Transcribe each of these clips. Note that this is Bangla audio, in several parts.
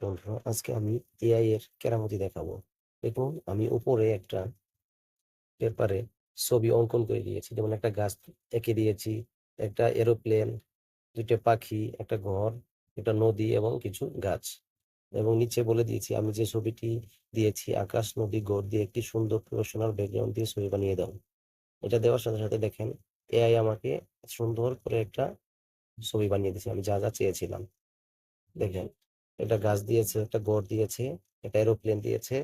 বন্ধুরা, আজকে আমি এআই এর কেরামতি দেখাবো। দেখুন, আমি উপরে একটা পেপারে ছবি অঙ্কন করে দিয়েছি। যেমন একটা গাছ এঁকে দিয়েছি, একটা এরোপ্লেন, ২ টা পাখি, একটা ঘর, একটা নদী এবং কিছু গাছ। এবং নিচে বলে দিয়েছি আমি যে ছবিটি দিয়েছি আকাশ, নদী, ঘর দিয়ে একটি সুন্দর প্রফেশনাল ব্যাকগ্রাউন্ড দিয়ে ছবি বানিয়ে দাও। এটা দেওয়ার সাথে, সাথে দেখেন এআই আমাকে সুন্দর করে একটা ছবি বানিয়ে দিয়েছে। আমি যা, যা চেয়েছিলাম। দেখেন, একটা গাছ দিয়েছে, একটা ঘর দিয়েছে, একটা এরোপ্লেন দিয়েছে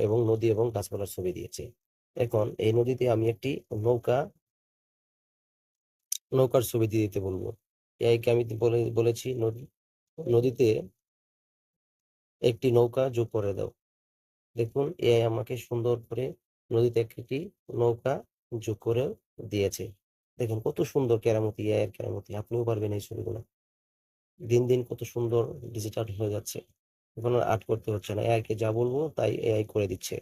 এবং নদী এবং গাছপালার ছবি দিয়েছে। এখন এই নদীতে আমি একটি নৌকা নৌকার ছবি দিয়ে দিতে বলবো। এআই কে আমি বলেছি নদীতে একটি নৌকা যোগ করে দাও। দেখুন, এআই আমাকে সুন্দর করে নদীতে একটি নৌকা যোগ করে দিয়েছে। দেখেন কত সুন্দর কেরামতি, এআই এর কেরামতি। আপনিও পারবেন এই ছবিগুলো। দিন, দিন কত সুন্দর ডিজিটাল হয়ে যাচ্ছে। এখন আর আর্ট করতে হচ্ছে না। এআই কে যা বলবো তাই এআই করে দিচ্ছে।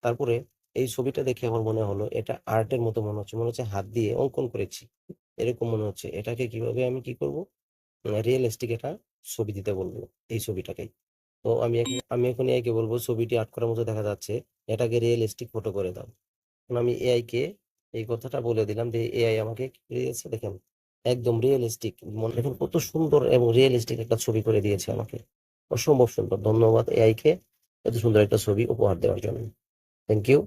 তারপরে এই ছবিটা দেখে আমার মনে হলো এটা আর্টের মতো মনে হচ্ছে। মনে হচ্ছে হাত দিয়ে অঙ্কন করেছি। এরকম মনে হচ্ছে। এটাকে কিভাবে আমি কি করব? রিয়ালিস্টিক একটা ছবি দিতে বলবো এই ছবিটাকেই। তো আমি এখন এআই কে বলবো ছবিটি আর্ট করার মতো দেখা যাচ্ছে। এটাকে রিয়ালিস্টিক ফটো করে দাও। এখন আমি এআই কে এই কথাটা বলে দিলাম যে এআই আমাকে কি করে দিয়েছে দেখেন। একদম রিয়ালিস্টিক মনে দেখুন কত সুন্দর এবং রিয়ালিস্টিক একটা ছবি করে দিয়েছে আমাকে। অসম্ভব সুন্দর। ধন্যবাদ এআই কে এত সুন্দর একটা ছবি উপহার দেওয়ার জন্য। Thank you.